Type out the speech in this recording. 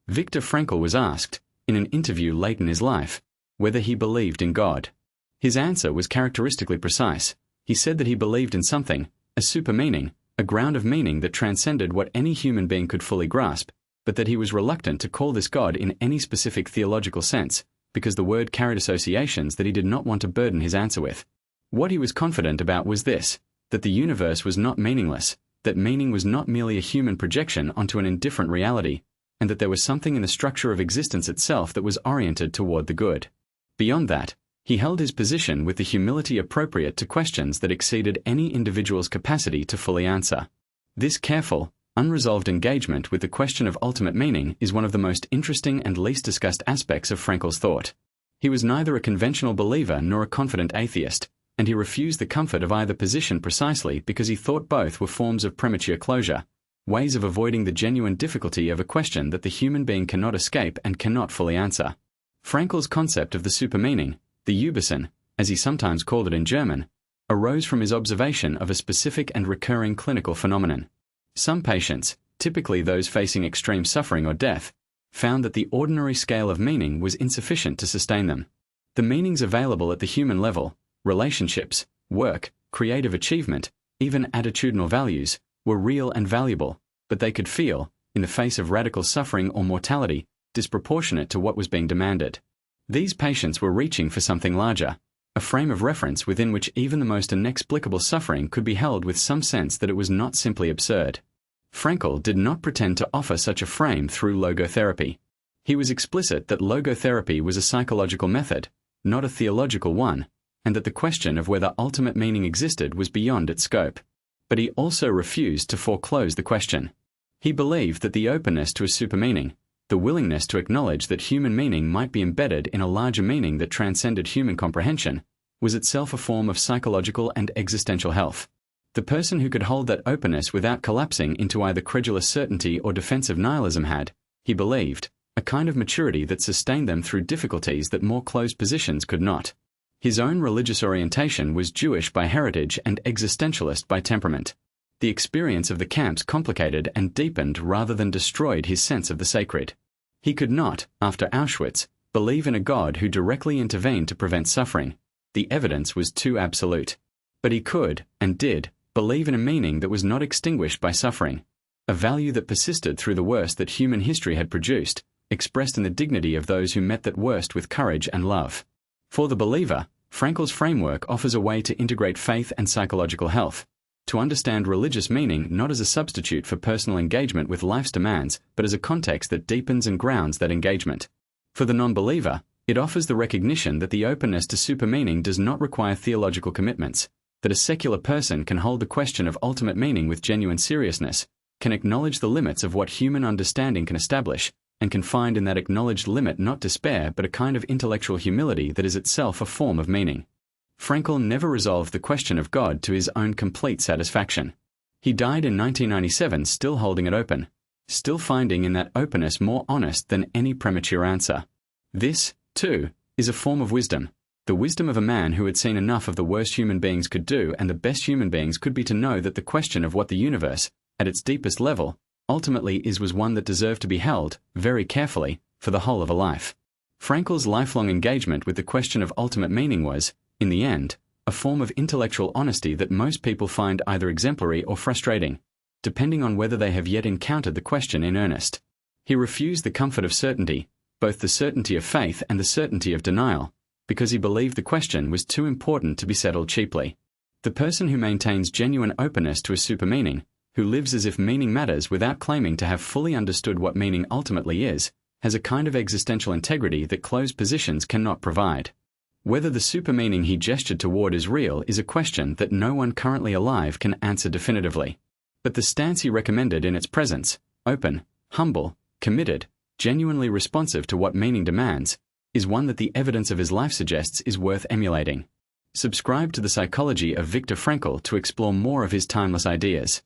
Viktor Frankl was asked, in an interview late in his life, whether he believed in God. His answer was characteristically precise. He said that he believed in something, a super-meaning, a ground of meaning that transcended what any human being could fully grasp, but that he was reluctant to call this God in any specific theological sense, because the word carried associations that he did not want to burden his answer with. What he was confident about was this, that the universe was not meaningless, that meaning was not merely a human projection onto an indifferent reality, and that there was something in the structure of existence itself that was oriented toward the good. Beyond that, he held his position with the humility appropriate to questions that exceeded any individual's capacity to fully answer. This careful, unresolved engagement with the question of ultimate meaning is one of the most interesting and least discussed aspects of Frankl's thought. He was neither a conventional believer nor a confident atheist, and he refused the comfort of either position precisely because he thought both were forms of premature closure, ways of avoiding the genuine difficulty of a question that the human being cannot escape and cannot fully answer. Frankl's concept of the supermeaning, the Übersinn, as he sometimes called it in German, arose from his observation of a specific and recurring clinical phenomenon. Some patients, typically those facing extreme suffering or death, found that the ordinary scale of meaning was insufficient to sustain them. The meanings available at the human level, relationships, work, creative achievement, even attitudinal values, were real and valuable, but they could feel, in the face of radical suffering or mortality, disproportionate to what was being demanded. These patients were reaching for something larger, a frame of reference within which even the most inexplicable suffering could be held with some sense that it was not simply absurd. Frankl did not pretend to offer such a frame through logotherapy. He was explicit that logotherapy was a psychological method, not a theological one, and that the question of whether ultimate meaning existed was beyond its scope. But he also refused to foreclose the question. He believed that the openness to a supermeaning, the willingness to acknowledge that human meaning might be embedded in a larger meaning that transcended human comprehension, was itself a form of psychological and existential health. The person who could hold that openness without collapsing into either credulous certainty or defensive nihilism had, he believed, a kind of maturity that sustained them through difficulties that more closed positions could not. His own religious orientation was Jewish by heritage and existentialist by temperament. The experience of the camps complicated and deepened rather than destroyed his sense of the sacred. He could not, after Auschwitz, believe in a God who directly intervened to prevent suffering. The evidence was too absolute. But he could, and did, believe in a meaning that was not extinguished by suffering, a value that persisted through the worst that human history had produced, expressed in the dignity of those who met that worst with courage and love. For the believer, Frankl's framework offers a way to integrate faith and psychological health, to understand religious meaning not as a substitute for personal engagement with life's demands, but as a context that deepens and grounds that engagement. For the non-believer, it offers the recognition that the openness to supermeaning does not require theological commitments, that a secular person can hold the question of ultimate meaning with genuine seriousness, can acknowledge the limits of what human understanding can establish, and can find in that acknowledged limit not despair but a kind of intellectual humility that is itself a form of meaning. Frankl never resolved the question of God to his own complete satisfaction. He died in 1997 still holding it open, still finding in that openness more honest than any premature answer. This, too, is a form of wisdom, the wisdom of a man who had seen enough of the worst human beings could do and the best human beings could be to know that the question of what the universe, at its deepest level, ultimately was one that deserved to be held, very carefully, for the whole of a life. Frankl's lifelong engagement with the question of ultimate meaning was, in the end, a form of intellectual honesty that most people find either exemplary or frustrating, depending on whether they have yet encountered the question in earnest. He refused the comfort of certainty, both the certainty of faith and the certainty of denial, because he believed the question was too important to be settled cheaply. The person who maintains genuine openness to a supermeaning, who lives as if meaning matters without claiming to have fully understood what meaning ultimately is, has a kind of existential integrity that closed positions cannot provide. Whether the supermeaning he gestured toward is real is a question that no one currently alive can answer definitively. But the stance he recommended in its presence, open, humble, committed, genuinely responsive to what meaning demands, is one that the evidence of his life suggests is worth emulating. Subscribe to the Psychology of Viktor Frankl to explore more of his timeless ideas.